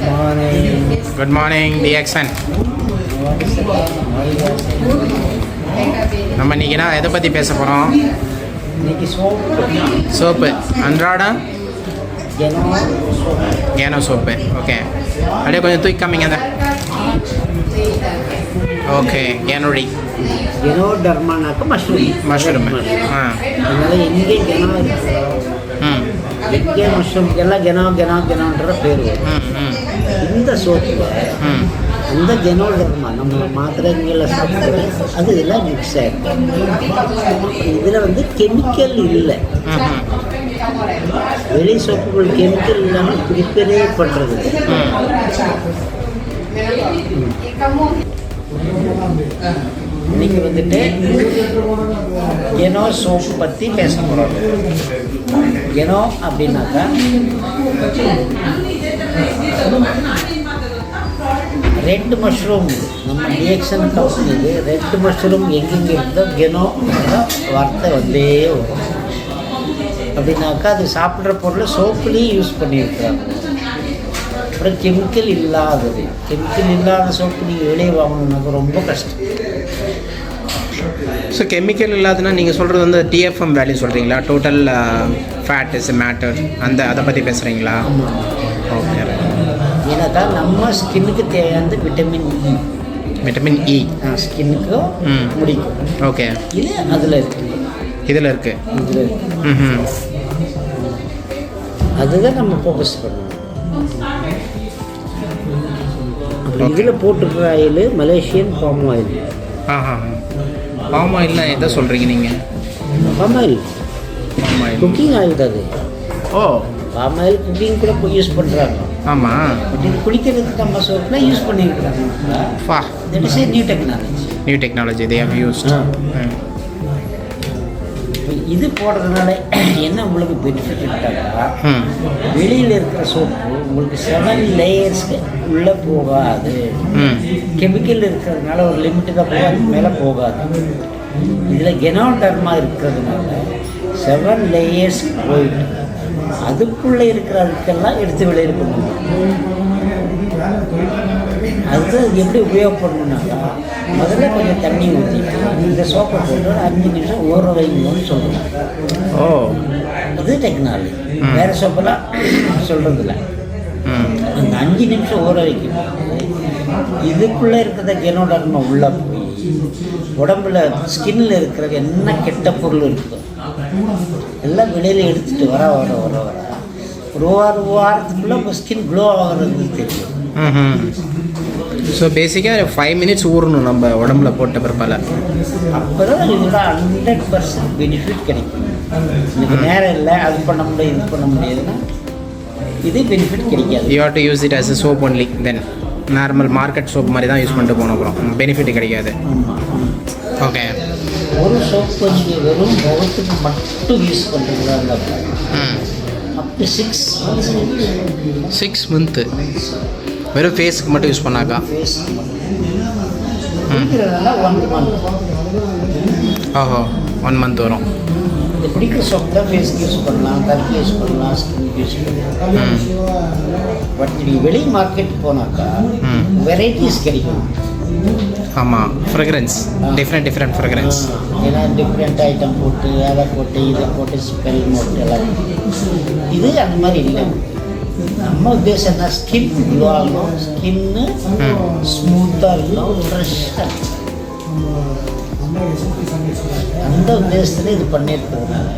Good morning, DXN. நம்ம இன்னைக்கு எதை பற்றி பேச போகிறோம்? இன்னைக்கு சோப்பு அன்றாட கேனோ சோப்பு. ஓகே, அப்படியே கொஞ்சம் தூக்கி காமிங்க அந்த. ஓகே, கேனோடி டெர்மானாக்க மஷ்ரூம். அதனால எங்கே கெனோ எங்கே மஷ்ரூம் எல்லாம் கெனோன்ற பேர் வரும். இந்த சோப்பு அந்த கெனோடர்மா நம்ம மாத்திரைங்களில் சாப்பிட்றது அது இதெல்லாம் மிக்ஸ் ஆகிடும். இதில் கெமிக்கல் இல்லை. வெளி சோப்புகள் கெமிக்கல் இல்லாமல் ப்ரிப்பேரே பண்ணுறது. இன்னைக்கு கெனோ சோப்பு பற்றி பேச போகிறோம். கெனோ அப்படின்னாக்கா ரெட் மஷ்ரூம். நம்ம டிஎக்ஷன் கம்பெனிக்கு ரெட் மஷ்ரூம் எங்கெங்கே இருந்தோ கெனோ வார்த்தை வந்தே வரும். அப்படின்னாக்கா அது சாப்பிட்ற பொருள் சோப்புலேயும் யூஸ் பண்ணியிருக்கிறாங்க. அப்புறம் கெமிக்கல் இல்லாதது. கெமிக்கல் இல்லாத சோப்பு நீங்கள் வெளியே வாங்கணுன்னாக்க ரொம்ப கஷ்டம். ஸோ கெமிக்கல் இல்லாதுன்னா நீங்கள் சொல்கிறது டிஎஃப்எம் வேல்யூ சொல்கிறீங்களா? டோட்டல் ஃபேட் இஸ் மேட்டர் அதை பற்றி பேசுகிறீங்களா? ஓகே. ஏன்னாக்கா நம்ம ஸ்கின்னுக்கு தேவையானது விட்டமின் இ ஸ்கின்னுக்கும் முடிக்கும். ஓகே, இது அதில் இருக்குது. இதில் இருக்குது. அதுதான் நம்ம ஃபோக்கஸ் பண்ணணும். இதில் போட்டிருக்கிற oil Malaysian palm oil. Palm ஆயில்னா எதை சொல்கிறீங்க நீங்கள்? பாம் ஆயில் குக்கிங் ஆயில் தான் அது. ஓ, பாம் ஆயில் குக்கிங் கூட யூஸ் பண்ணுறாங்க. ஆமாம், இது குளிக்கிறதுக்கு நம்ம சோப்பில் யூஸ் பண்ணியிருக்கிறாங்க. That is a new technology they have used. இது போடுறதுனால என்ன உங்களுக்கு பெனிஃபிட் இருக்காங்க? வெளியில் இருக்கிற சோப்பு உங்களுக்கு 7 லேயர்ஸ்க்கு உள்ளே போகாது. கெமிக்கல் இருக்கிறதுனால ஒரு லிமிட்டு தான் போகாது, மேலே போகாது. இதில் கெனோடர்மா இருக்கிறதுனால 7 லேயர்ஸ் போயிட்டு அதுக்குள்ளே இருக்கிற அதுக்கெல்லாம் எடுத்து வெளியில் பண்ணணும். அது எப்படி உபயோகப்படணுன்னாக்கா முதல்ல கொஞ்சம் தண்ணி ஊற்றி இந்த சோப்பை போட்டு ஒரு 5 நிமிஷம் ஊற வைங்கன்னு சொல்லுவோம். ஓ, அது டெக்னாலஜி. வேறு சோப்பெல்லாம் சொல்கிறதில்ல. அந்த 5 நிமிஷம் ஊற வைக்கணும். இதுக்குள்ளே இருக்கிற கெனோடர்மா உள்ளே போய் உடம்புல ஸ்கின்னில் இருக்கிற என்ன கெட்ட பொருள் இருக்குதோ எல்லாம் வெளியில் எடுத்துகிட்டு வர ஒரு வாரத்துக்குள்ளே உங்கள் ஸ்கின் க்ளோ ஆகிறது தெரியும். ஸோ பேசிக்காக 5 மினிட்ஸ் ஊறணும் நம்ம உடம்புல போட்ட பிற்பால. அப்போ தான் இதோட 100% பெனிஃபிட் கிடைக்கும். எனக்கு நேரம் இல்லை, அது பண்ண முடியாது, இது பண்ண முடியாதுன்னா இது பெனிஃபிட் கிடைக்காது. You have to use it as a soap only. Then normal market soap மாதிரி தான் யூஸ் பண்ணிட்டு போன அப்புறம் பெனிஃபிட் கிடைக்காது. ஓகே, ஒரு சோப்பு நீங்கள் வெறும் முகத்துக்கு மட்டும் யூஸ் பண்ணுறீங்களா? அப் டு 6 மந்த்து வெறும் ஃபேஸுக்கு மட்டும் யூஸ் பண்ணாக்கா? ஃபேஸுக்கு குடிக்கிறதுனால 1 மந்த். ஓஹோ, 1 மந்த் வரும். இந்த குடிக்கிற சோப்பு தான் ஃபேஸுக்கு யூஸ் பண்ணலாம், தலைக்கு யூஸ் பண்ணலாம், ஸ்கின்னுக்கு யூஸ் பண்ணலாம். பட் நீங்கள் வெளி மார்க்கெட் போனாக்கா வெரைட்டிஸ் கிடைக்கும். ஆமாம், ஃப்ரெக்ரன்ஸ், டிஃப்ரெண்ட் ஃப்ரெக்ரன்ஸ். ஏன்னா டிஃப்ரெண்ட் ஐட்டம் போட்டு அதை போட்டு இதை போட்டு ஸ்மெல் போட்டு எல்லாம். இது அந்த மாதிரி இல்லை. நம்ம உத்தேசம் என்ன? ஸ்கின் க்ளோ ஆகணும், ஸ்கின்னு ஸ்மூத்தாக இருக்கணும், ஃப்ரெஷ்ஷாக இருக்கணும். அந்த உத்தேசத்தில் இது பண்ணியிருக்கிறதுனால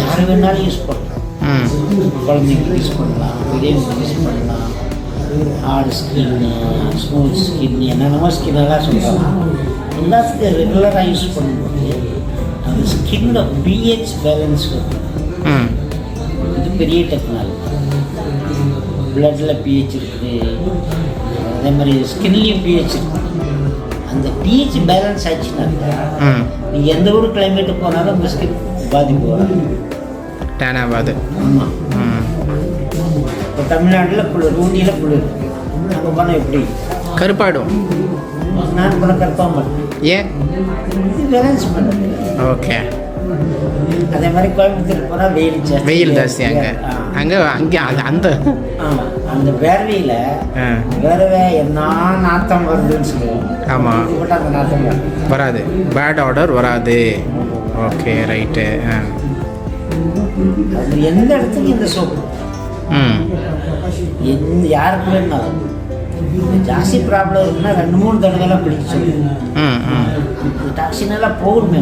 யார் வேணாலும் யூஸ் பண்ணலாம். குழந்தைங்களுக்கு யூஸ் பண்ணலாம், பெரியவங்களுக்கு யூஸ் பண்ணலாம். ஹார்ட் ஸ்கின்னு, ஸ்மூத் ஸ்கின், என்னென்னமோ ஸ்கின்னெல்லாம் சொல்கிறாங்க. எல்லாத்துக்கும் ரெகுலராக யூஸ் பண்ணும்போது அந்த ஸ்கின்னோட பிஹெச் பேலன்ஸ் வரும். இது பெரிய டெக்னாலஜி. பிளட்டில் பிஹெச் இருக்குது, அதே மாதிரி ஸ்கின்லேயும் பிஹெச் இருக்குது. அந்த பிஹெச் பேலன்ஸ் ஆச்சுன்னாக்கா நீங்கள் எந்த ஒரு கிளைமேட்டுக்கு போனாலும் உங்கள் ஸ்கின் பாதிப்பு வரும், டேன் ஆகாது. ஆமாம். இப்போ தமிழ்நாட்டில் குளிர், ஊட்டியில் குளிர், அங்கே போனால் எப்படி கருப்பாயிடும். நான் போனால் கருப்பாக மாட்டேன். ஏன்? இது பேலன்ஸ் பண்ணுறது. ஓகே. அதே மாதிரி கோயம்புத்தூர் போனால் வெயில் ஜாஸ்தி அங்கே. அங்கே அந்த ஆமாம், அந்த வேர்வையில் வேர்வை என்ன நாத்தம் வருதுன்னு சொல்லுவோம். ஆமாம், பட் அந்த நாத்தம் வராது, பேட் ஆர்டர் வராது. Okay, right. அது எந்த இடத்துக்கு இந்த சோப்பு யாருக்கு வேணாலும் ஜாஸ்தி ப்ராப்ளம் இருக்குன்னா 2-3 தடவைலாம் பிடிக்க சொல்லுவோம். டாக்ஸினெல்லாம் போகணுமே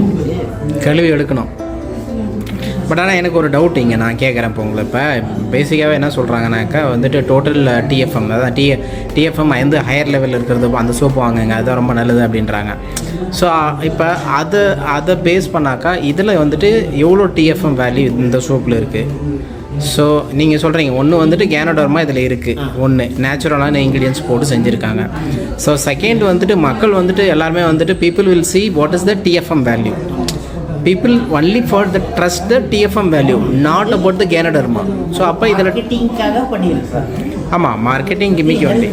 கழுவி எடுக்கணும். பட் ஆனால் எனக்கு ஒரு டவுட் இங்கே நான் கேட்குறேன். இப்போ உங்களை இப்போ பேசிக்காகவே என்ன சொல்கிறாங்கனாக்கா வந்துட்டு டோட்டல் டிஎஃப்எம், அதான் டிஎஃப்எம் வந்து ஹையர் லெவலில் இருக்கிறது அந்த சோப்பு வாங்குங்க, அதுதான் ரொம்ப நல்லது அப்படின்றாங்க. ஸோ இப்போ அதை பேஸ் பண்ணாக்கா இதில் வந்துட்டு எவ்வளோ டிஎஃப்எம் வேல்யூ இந்த சோப்பில் இருக்குது? ஸோ நீங்கள் சொல்கிறீங்க ஒன்று வந்துட்டு கேனோடர்மா இதில் இருக்குது, ஒன்று நேச்சுரலான இன்க்ரீடியன்ஸ் போட்டு செஞ்சுருக்காங்க. ஸோ செகண்ட் வந்துட்டு மக்கள் வந்துட்டு எல்லாருமே வந்துட்டு people will see what is the TFM value. People only for the trust the TFM value, not about the Ganoderma. So அப்போ இதில் மார்க்கெட்டிங்காக பண்ணியிருக்காங்க. ஆமாம், மார்க்கெட்டிங் கிமிக்கு வந்து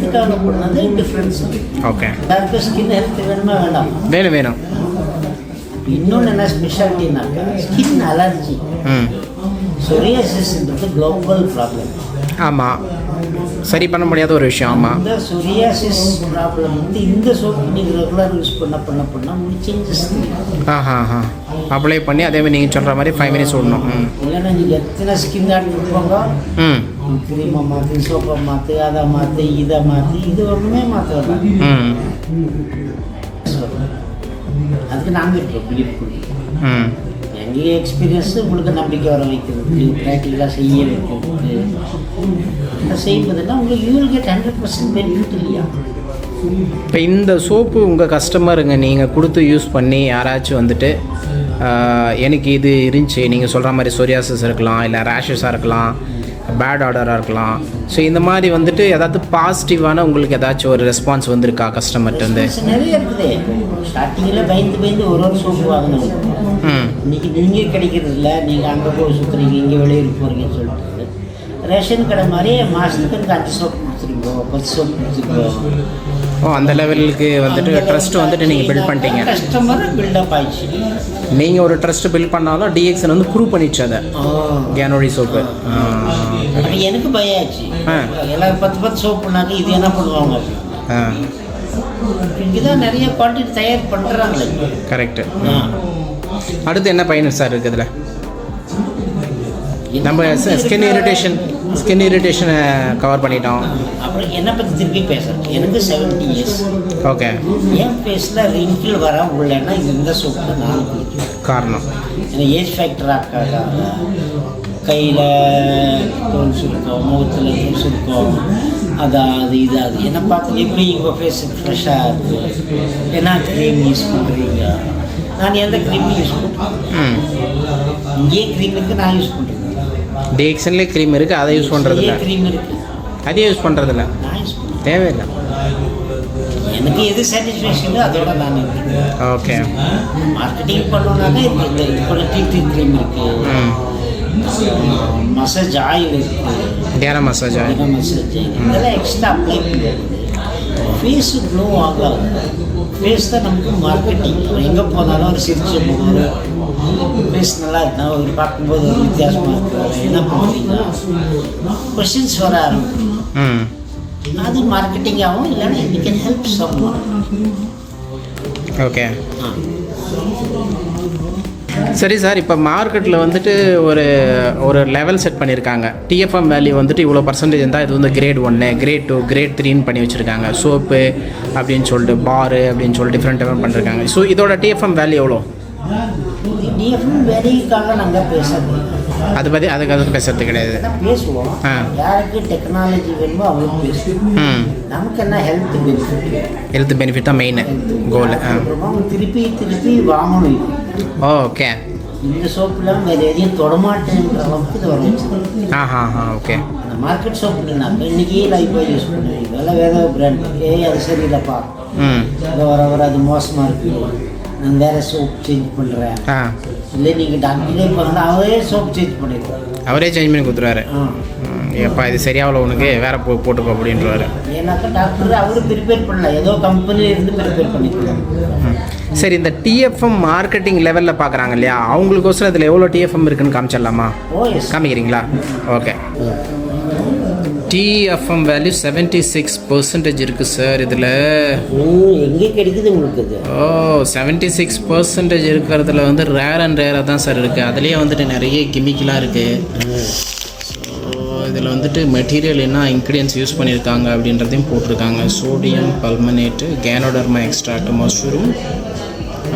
பண்ணது டிஃப்ரென்ஸ். ஓகே, எல்லாருக்கும் ஸ்கின் ஹெல்த் வேணுமா வேண்டாம்? வேணும். இன்னொன்று என்ன ஸ்பெஷாலிட்டினாக்கா ஸ்கின் அலர்ஜி, சொரியாசிஸ்ன்றது குளோபல் ப்ராப்ளம். ஆமாம், சரி பண்ண முடியாத ஒரு விஷயம். ஆமாம், இந்த சொரியாசிஸ் ப்ராப்ளம் வந்து இந்த சோப்பு நீங்கள் ரெகுலர் யூஸ் பண்ண உங்களுக்கு சேஞ்சஸ் அப்ளை பண்ணி அதேமாதிரி நீங்கள் சொல்கிற மாதிரி 5 minutes விடணும். இல்லைன்னா நீங்கள் எத்தனை ஸ்கின் கார்டு இருப்பாங்க, க்ரீமை மாற்றி சோப்பை மாற்றி அதை மாற்றி இதை மாற்றி இது ஒன்றுமே மாற்ற வேண்டாம். அதுக்கு நாங்கள் இருக்கோம் பிலீஃப் கொடுக்கும். எங்கள் எக்ஸ்பீரியன்ஸு உங்களுக்கு நம்பிக்கை வர வைக்கிறதுக்கு, ப்ராக்டிக்கலாக செய்ய வைக்கிறதுக்கு, செய்வதுன்னா உங்களுக்கு யூ வில் கெட் 100% பெனிஃபிட் இல்லையா? இப்போ இந்த சோப்பு உங்கள் கஸ்டமருங்க நீங்கள் கொடுத்து யூஸ் பண்ணி யாராச்சும் வந்துட்டு எனக்கு இது இருந்துச்சு, நீங்கள் சொல்கிற மாதிரி சொரியாசிஸ் இருக்கலாம், இல்லை ரேஷஸாக இருக்கலாம், பேட் ஆர்டராக இருக்கலாம். ஸோ இந்த மாதிரி வந்துட்டு ஏதாவது பாசிட்டிவான உங்களுக்கு ஏதாச்சும் ஒரு ரெஸ்பான்ஸ் வந்திருக்கா கஸ்டமர்கிட்ட? நிறைய இருக்குது. ஸ்டார்டிங்கில் பயந்து ஒரு சோப்பு வாங்கினோம். இன்னைக்கு நீங்கள் கிடைக்கிறது இல்லை, நீங்கள் அங்கே போய் சுற்றுறீங்க, இங்கே வெளியூர் போகிறீங்கன்னு சொல்லிட்டு ரேஷன் கடை மாதிரி மாதத்துக்கு எனக்கு 5 சோப்பு கொடுத்துருக்கோம், 10 சோப்பு கொடுத்துருக்கோம். அந்த லெவலுக்கு வந்துட்டு ட்ரஸ்ட் வந்துட்டு நீங்கள் பில்ட் பண்ணிட்டீங்க. கஸ்டமர் பில்டப் ஆயிடுச்சு. நீங்கள் ஒரு ட்ரஸ்ட் பில்ட் பண்ணாலும் டிஎக்ஸன் வந்து ப்ரூவ் பண்ணிடுச்சு அதை கேனோடி சோப்பு. எனக்கு பயம் ஆச்சு. எல்லாரும் 10 சோப்புனாக்க இது என்ன பண்ணுவாங்க? இங்கேதான் நிறைய குவான்டிட்டி தயார் பண்ணுறாங்களே. கரெக்டு. அடுத்து என்ன பயன் சார் இருக்குது இதில்? நம்ம ஸ்கின் இரிட்டேஷனை கவர் பண்ணிட்டோம். அப்புறம் என்னை பற்றி திருப்பி பேசுகிறேன். எனக்கு 70 years. ஓகே. என் ஃபேஸில் ரிங்கிள் வர உள்ளேன்னா இந்த சோப்பு நான் காரணம் ஏன்னா ஏஜ் ஃபேக்டர் ஆக்காத, கையில் தோல் சுருக்கம், முகத்தில் தோல் சுருக்கம், அது என்னை பார்த்து எப்படி உங்கள் ஃபேஸ் ஃப்ரெஷ்ஷாக இருக்குது, என்ன க்ரீம் யூஸ் பண்ணுறீங்க? நான் எந்த க்ரீமும் யூஸ் பண்ணுறேன். இங்கே க்ரீம் இருக்குது, நான் யூஸ் பண்ணுறேன். டிஎக்ஸன்லேயே க்ரீம் இருக்குது, அதை யூஸ் பண்ணுறதில்ல. க்ரீம் இருக்குது, அதே யூஸ் பண்ணுறதில்ல. நான் யூஸ் பண்ணுறேன். தேவையில்லை. எனக்கு எது சாட்டிஸ்ஃபேக்ஷனோ அதோட நான் இருக்கேன். ஓகே. மார்க்கெட்டிங் பண்ணோன்னாக்கா இந்த இப்போ டீ க்ரீம் இருக்குது, மசாஜ் ஆயில் இருக்குது, தியான மசாஜ் ஆயில், இதெல்லாம் எக்ஸ்ட்ரா அப்ளை பண்ணுறது ஃபேஸு க்ளோ ஆகாது. ஃபேஸ் தான் நமக்கு மார்க்கெட்டிங். எங்கே போனாலும் ஒரு சிரிச்சு போகணும், ஃபேஸ் நல்லா இருக்கா, ஒரு பார்க்கும்போது ஒரு வித்தியாசமாக இருக்குது, என்ன பண்ணுறீங்க கொஷின்ஸ் வர ஆரம்பிக்கும். அது மார்க்கெட்டிங் ஆகும். இல்லைன்னா you can help someone. Okay. சரி சார், இப்போ மார்க்கெட்டில் வந்துட்டு ஒரு லெவல் செட் பண்ணியிருக்காங்க. டிஎஃப்எம் வேல்யூ வந்துட்டு இவ்வளோ பர்சன்டேஜ் இருந்தால் இது வந்து கிரேட் 1, கிரேட் 2, கிரேட் 3ன்னு பண்ணி வச்சுருக்காங்க. சோப்பு அப்படின்னு சொல்லிட்டு, பாரு அப்படின்னு சொல்லிட்டு டிஃப்ரெண்ட் பண்ணிருக்காங்க. ஸோ இதோட டிஎஃப்எம் வேல்யூ எவ்வளோ? டிஎஃப்எம் வேல்யூக்காக நாங்கள் பேசுறது அதுக்கு பேசுறது கிடையாது. பேசுவோம். யாருக்கு டெக்னாலஜி வேணுமோ அவங்களுக்கு பேசுவோம். நமக்கு என்ன ஹெல்த் பெனிஃபிட் தான் மெயின் கோல். திருப்பி வாங்கணும். ஓகே. இந்த சோப்புலாம் வேறு எதையும் தொடமாட்டேன்ற அளவுக்கு இது வர ஓகே. அந்த மார்க்கெட் சோப்புனாக்க இன்றைக்கி லைஃபாக யூஸ் பண்ணுவீங்க, இல்லை வேறு பிராண்ட் அது சரியில்லைப்பா, அதை வர அது மோசமாக இருக்குது, நான் வேறு சோப் சேஞ்ச் பண்ணுறேன் இல்லை நீங்கள் டாக்டரே பண்ணால் அவரே சோப் சேஞ்ச் பண்ணிடுவார். அவரே சேஞ்ச் பண்ணி கொடுத்துருவாரு. எப்பா இது சரியாகல உனக்கு வேறு போட்டுக்கோ அப்படின்றவாரு. ஏன்னாக்கா டாக்டர் அவரு ப்ரிப்பேர் பண்ணல, ஏதோ கம்பெனியில் இருந்து ப்ரிப்பேர் பண்ணிக்கலாம். சரி, இந்த டிஎஃப்எம் மார்க்கெட்டிங் லெவலில் பார்க்குறாங்க இல்லையா, அவங்களுக்கோசரம் இதில் எவ்வளோ டிஎஃப்எம் இருக்குன்னு காமிச்சிடலாமா? காமிக்கிறீங்களா? ஓகே. டிஎஃப்எம் வேல்யூ 76% இருக்குது சார் இதில். எங்கே கிடைக்குது உங்களுக்கு இது? 76% இருக்கிறதுல வந்து ரேர் அண்ட் ரேராக தான் சார் இருக்குது. அதுலேயே வந்துட்டு நிறைய கெமிக்கலாக இருக்குது. ஸோ இதில் வந்துட்டு மெட்டீரியல் என்ன இன்க்ரீடியன்ஸ் யூஸ் பண்ணியிருக்காங்க அப்படின்றதையும் போட்டிருக்காங்க. சோடியம் பல்மனேட்டு, கேனோடர்மா எக்ஸ்ட்ராக்ட், மஷ்ரூம்,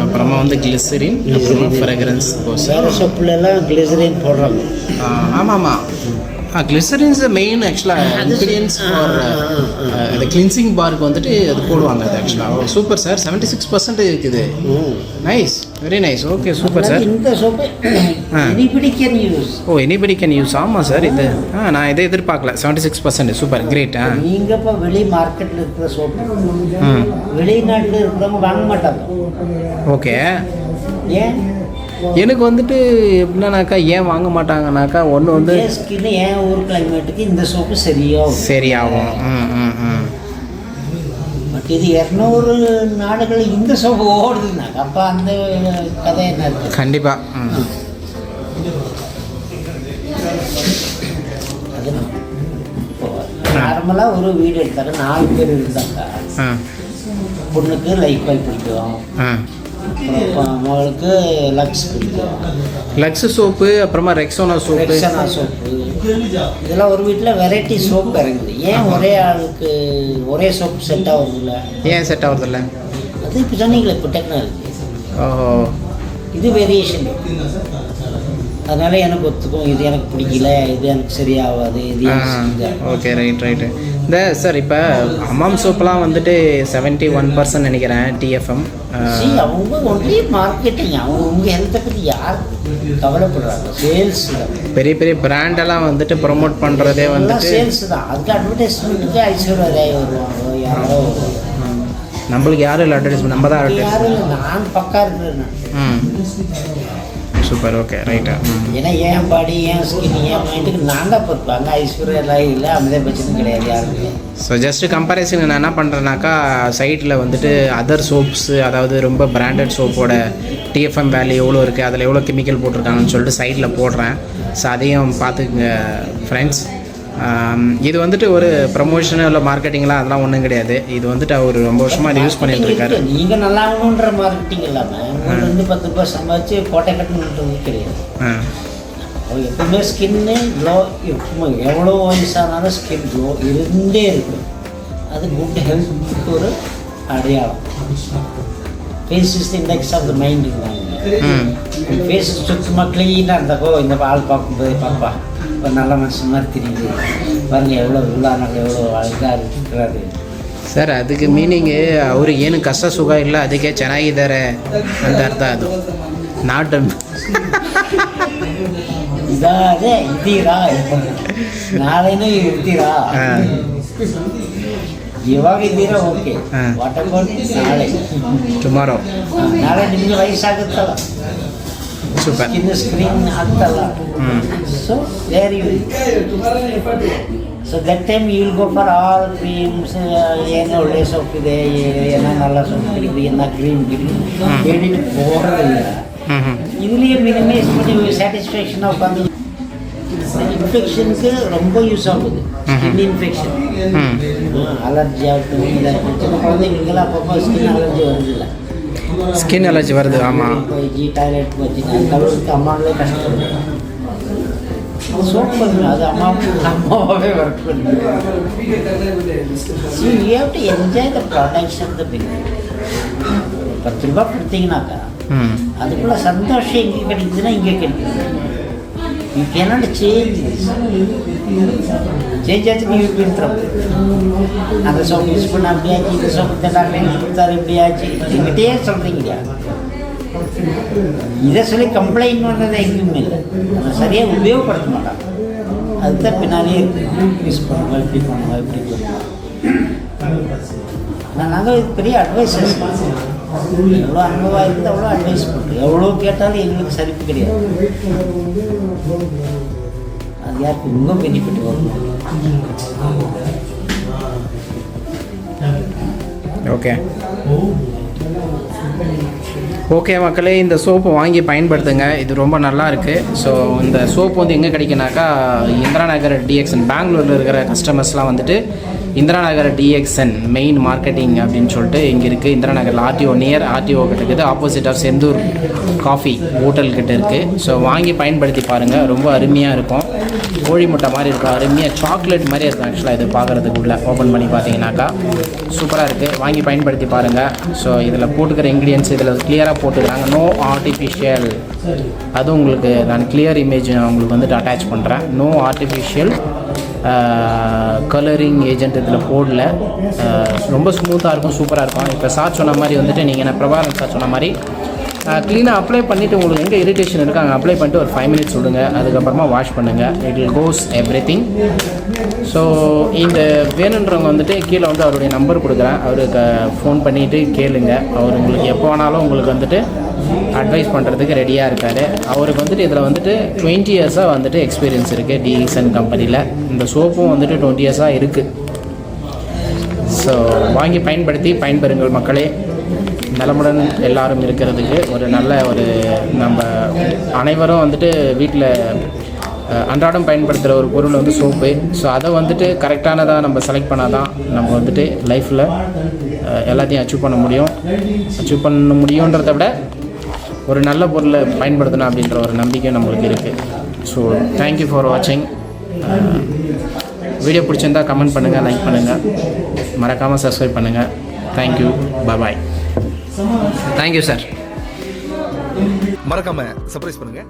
அப்புறமா வந்து கிளிசரின், அப்புறமா ஃப்ரெக்ரன்ஸ். சோப்புலலாம் கிளிசரின் போடுறாங்க. ஆமாம், கிளிசரின் இஸ் மெயின் ஆக்சுவலாக இன்க்ரீடியன்ஸ் ஃபார் அந்த கிளின்சிங் பாருக்கு வந்துட்டு அது போடுவாங்க. அது ஆக்சுவலாக சூப்பர் சார். 76% இருக்குது. Nice, very nice. Okay, super sir. இந்த soap anybody can use. Anybody can use. ஆமாம் சார். இது நான் இதை எதிர்பார்க்கல. 76%. Super, great. நீங்கள் இப்போ வெளி மார்க்கெட்டில் இருக்கிற சோப்பு வெளிநாட்டில் இருக்கிறவங்க வாங்க மாட்டாங்க. ஓகே. ஏன்? எனக்கு வந்துட்டு எப்படின்னாக்கா ஏன் வாங்க மாட்டாங்கனாக்கா, ஒன்று வந்து ஸ்கின் ஏன் ஊர் கிளைமேட்டுக்கு இந்த சோப்பு சரியாகும். பட் இது 200 நாடுகள் இந்த சோப்பு ஓடுதுனாக்கா அப்போ அந்த கதை என்ன இருக்குது? கண்டிப்பாக. அது நார்மலாக ஒரு வீடு எடுத்தாங்க, 4 பேர் இருந்தாங்க. பொண்ணுக்கு லைஃப் பாய் பிடிக்கும், மகளுக்கு லக்ஸ் பிடிக்கும், லக்ஸ் சோப்பு, அப்புறமா ரெக்ஸோனா சோப்பு. இதெல்லாம் ஒரு வீட்டில் வெரைட்டி சோப் இறங்குது. ஏன் ஒரே ஆளுக்கு ஒரே சோப் செட் ஆகுதுல்ல? ஏன் செட் ஆகுறதில்ல? அது இப்போ சொன்னீங்களே, இப்போ டெக்னாலஜி. இது வேரியேஷன். அதனால எனக்கு ஒத்துக்கும், இது எனக்கு பிடிக்கல, இது எனக்கு சரியாகாது, இது. Okay, right. இந்த சார் இப்போ ஹமாம் சோப்பெலாம் வந்துட்டு 71% நினைக்கிறேன் டிஎஃப்எம். அவங்க ஒன்லி மார்க்கெட்டிங், அவங்க ஹெல்த்தை பற்றி யார் கவலைப்படுறாங்க? சேல்ஸ் தான். பெரிய பெரிய பிராண்டெல்லாம் வந்துட்டு ப்ரொமோட் பண்ணுறதே வந்துட்டு சேல்ஸ் தான். அதுக்கு அட்வர்டைஸ்மெண்ட்டுக்கு ஐஸ்வர்யா ராய் வருவாங்க, யாரோ. நம்மளுக்கு யாரும் இல்லை அட்வர்டைஸ்மெண்ட், நம்ம தான் யாரும் இல்லை. நான் பக்கா இருக்கிறேன். சூப்பர். ஓகே, ரைட்டா. ஏன்னா என் பாடி, என் ஸ்கின், என் மைண்டுக்கு நான் தான் பொறுப்பாங்க. ஐஸ்வர்யா ராய் இல்லை, அமிதாப் பச்சனும் கிடையாது யாருமே. ஸோ ஜஸ்ட்டு கம்பேரிசன் நான் என்ன பண்ணுறேன்னாக்கா, சைட்டில் வந்துட்டு அதர் சோப்ஸு, அதாவது ரொம்ப பிராண்டட் சோப்போட டிஎஃப்எம் வேல்யூ எவ்வளோ இருக்குது, அதில் எவ்வளோ கெமிக்கல் போட்டிருக்காங்கன்னு சொல்லிட்டு சைட்டில் போடுறேன். ஸோ அதையும் பார்த்துக்குங்க ஃப்ரெண்ட்ஸ். இது வந்துட்டு ஒரு ப்ரமோஷனு இல்லை மார்க்கெட்டிங்லாம் அதெல்லாம் ஒன்றும் கிடையாது. இது வந்துட்டு அவர் ரொம்ப வருஷமாக அதை யூஸ் பண்ணிட்டு இருக்காரு. நீங்கள் நல்லா ஆகணுன்ற மார்க்கெட்டிங் இல்லாமல் 10 சம்பாதிச்சு கோட்டை கட்டணுன்றது கிடையாது. எப்பவுமே ஸ்கின்னு க்ளோ இருக்கும். எவ்வளோ வயசானாலும் ஸ்கின் க்ளோ இருந்தே இருக்கும். அது குட் ஹெல்த்துக்கு ஒரு அடையாளம். Face is the index of the மைண்டுங்கிறாங்க. ஃபேஸ் சுத்தமாக க்ளீனாக இருந்தாக்கோ இந்த ஆள் பார்க்கும்போது பாப்பா இப்போ நல்ல மனுஷன் மாதிரி தெரியுது பாருங்க, எவ்வளோ உள்ளானாங்க, எவ்வளோ அழகாக இருக்கிறாரு. ಸರ್ ಅದಕ್ಕೆ ಮೀನಿಂಗ್ ಅವ್ರು ಏನು ಕಷ್ಟ ಸುಖ ಇಲ್ಲ, ಅದಕ್ಕೆ ಚೆನ್ನಾಗಿದ್ದಾರೆ ಅಂತ ಅರ್ಥ. ಅದು ನಾಟ್ ಇದಾದೆ ಇದ್ದೀರಾ, ನಾಳೆನೂ ಇರ್ತೀರಾ. ಇವಾಗ ಇದ್ದೀರಾ ಓಕೆ, ವಾಟ್ ಅಬೌಟ್ ನಾಳೆ, ಟುಮಾರೋ? ನಾಳೆ ನಿಮಗೆ ವಯಸ್ಸಾಗುತ್ತಲ್ಲ, ಸೂಪರ್, ಸ್ಕ್ರೀನ್ ಆಗ್ತಲ್ಲ. So there you. So that time you will go for all creams. ಏನು ಒಳ್ಳೆ ಸೊಪ್ಪಿದೆ, ಏನೋ நல்ல ಸೊಪ್ಪು கிடைக்குது, என்ன க்ரீம் கிடைக்குது, தேடிட்டு போகிறதில்ல. இதுலேயே மினிமைஸ் பண்ணி சாட்டிஸ்ஃபேக்ஷனாக உட்காந்து. இன்ஃபெக்ஷனுக்கு ரொம்ப யூஸ் ஆகுது. ஸ்கின் இன்ஃபெக்ஷன், அலர்ஜி ஆகட்டும், இல்லை சின்ன குழந்தைங்களுக்கெல்லாம் அப்பப்போ ஸ்கின் அலர்ஜி வருதில்ல, ஸ்கின் அலர்ஜி வருது. ஆமாம், போய் டாய்லெட் போச்சு தவிர்த்து அம்மாவே கஷ்டப்படுது. சோப் பண்ணுங்க, அது அம்மாவே ஒர்க் பண்ணுது. So you have to enjoy the products of the business. 10 ரூபா கொடுத்தீங்கன்னாக்கா அதுக்குள்ள சந்தோஷம் எங்கே கிடைக்குதுன்னா இங்கே கிடைக்குது. You cannot change this. Change ஆச்சு நீ பின்னுறோம். அந்த சோப்பு யூஸ் பண்ண அப்படியாச்சு, இந்த சோப்பு டாக்டர் கொடுத்தாரு இப்படியாச்சு, எங்கிட்டே சொல்கிறீங்க. இதை சொல்லி கம்ப்ளைண்ட் பண்ணுறது எங்கேயுமே இல்லை. அதை சரியாக உபயோகப்படுத்த மாட்டாங்க. அதுதான் பின்னாலே யூஸ் பண்ணுவோம், இப்படி பண்ணுவோம், இப்படி பண்ணுவோம். நாங்கள் இது பெரிய அட்வைசர்ஸ். எவ்வளோ அனுபவம் இருக்குது அவ்வளோ அட்வைஸ் பண்ணுறோம். எவ்வளோ கேட்டாலும் எங்களுக்கு சரிப்பு கிடையாது. அது யாருக்கு இன்னும் பெனிஃபிட் வரும். ஓகே ஓகே மக்களே, இந்த சோப்பு வாங்கி பயன்படுத்துங்க. இது ரொம்ப நல்லா இருக்குது. ஸோ இந்த சோப்பு வந்து எங்கே கிடைக்குனாக்கா இந்திரா நகர் டிஎக்ஸ்என் பெங்களூரில் இருக்கிற கஸ்டமர்ஸ்லாம் வந்துட்டு இந்திரா நகர் டிஎக்ஸ்என் மெயின் மார்க்கெட்டிங் அப்படின்னு சொல்லிட்டு இங்கே இருக்குது. இந்திரா நகரில் ஆர்டிஓ நியர் ஆர்டிஓ கிட்ட இருக்குது. Opposite of Senthur coffee hotel கிட்ட இருக்குது. ஸோ வாங்கி பயன்படுத்தி பாருங்கள். ரொம்ப அருமையாக இருக்கும். கோழி முட்டை மாதிரி இருக்கும். அருமையாக சாக்லேட் மாதிரி இருக்கும். ஆக்சுவலாக இது பார்க்குறதுக்குள்ளே ஓப்பன் பண்ணி பார்த்தீங்கன்னாக்கா சூப்பராக இருக்குது. வாங்கி பயன்படுத்தி பாருங்கள். ஸோ இதில் போட்டுக்கிற இன்க்ரீடியன்ஸ் இதில் கிளியராக போட்டுக்கிறாங்க. No artificial. அதுவும் உங்களுக்கு நான் கிளியர் இமேஜ் உங்களுக்கு வந்துட்டு அட்டாச் பண்ணுறேன். நோ ஆர்டிஃபிஷியல் கலரிங் ஏஜென்ட் இதில் போடல. ரொம்ப ஸ்மூத்தாக இருக்கும், சூப்பராக இருக்கும். இப்போ சார் சொன்ன மாதிரி வந்துட்டு நீங்கள் நான் பிரபாகரன் சார் சொன்ன மாதிரி க்ளீனாக அப்ளை பண்ணிவிட்டு உங்களுக்கு எங்கே இரிட்டேஷன் இருக்கோ அங்கே அப்ளை பண்ணிட்டு ஒரு 5 minutes விடுங்க. அதுக்கப்புறமா வாஷ் பண்ணுங்கள். It will goes everything. So இந்த வேணுன்றவங்க வந்துட்டு கீழே வந்து அவருடைய நம்பர் கொடுக்குறேன். அவருக்கு ஃபோன் பண்ணிவிட்டு கேளுங்க. அவர் உங்களுக்கு எப்போ வேணாலும் உங்களுக்கு வந்துட்டு அட்வைஸ் பண்ணுறதுக்கு ரெடியாக இருக்கார். அவருக்கு வந்துட்டு இதில் வந்துட்டு 20 years வந்துட்டு எக்ஸ்பீரியன்ஸ் இருக்குது டிஎக்ஸ்என் கம்பெனியில். இந்த சோப்பும் வந்துட்டு 20 years இருக்குது. ஸோ வாங்கி பயன்படுத்தி பயன்பெறுங்கள் மக்களே. நலமுடன் எல்லாரும் இருக்கிறதுக்கு ஒரு நல்ல ஒரு நம்ம அனைவரும் வந்துட்டு வீட்டில் அன்றாடம் பயன்படுத்துகிற ஒரு பொருள் வந்து சோப்பு. ஸோ அதை வந்துட்டு கரெக்டானதாக நம்ம செலக்ட் பண்ணால் தான் நம்ம வந்துட்டு லைஃப்பில் எல்லாத்தையும் அச்சீவ் பண்ண முடியுன்றதை விட ஒரு நல்ல பொருளை பயன்படுத்தணும் அப்படின்ற ஒரு நம்பிக்கை நம்மளுக்கு இருக்குது. ஸோ தேங்க்யூ ஃபார் வாட்சிங். வீடியோ பிடிச்சிருந்தா கமெண்ட் பண்ணுங்கள், லைக் பண்ணுங்கள், மறக்காமல் சப்ஸ்கிரைப் பண்ணுங்கள். Thank you, bye. Thank you sir. மறக்காம சர்ப்ரைஸ் பண்ணுங்க.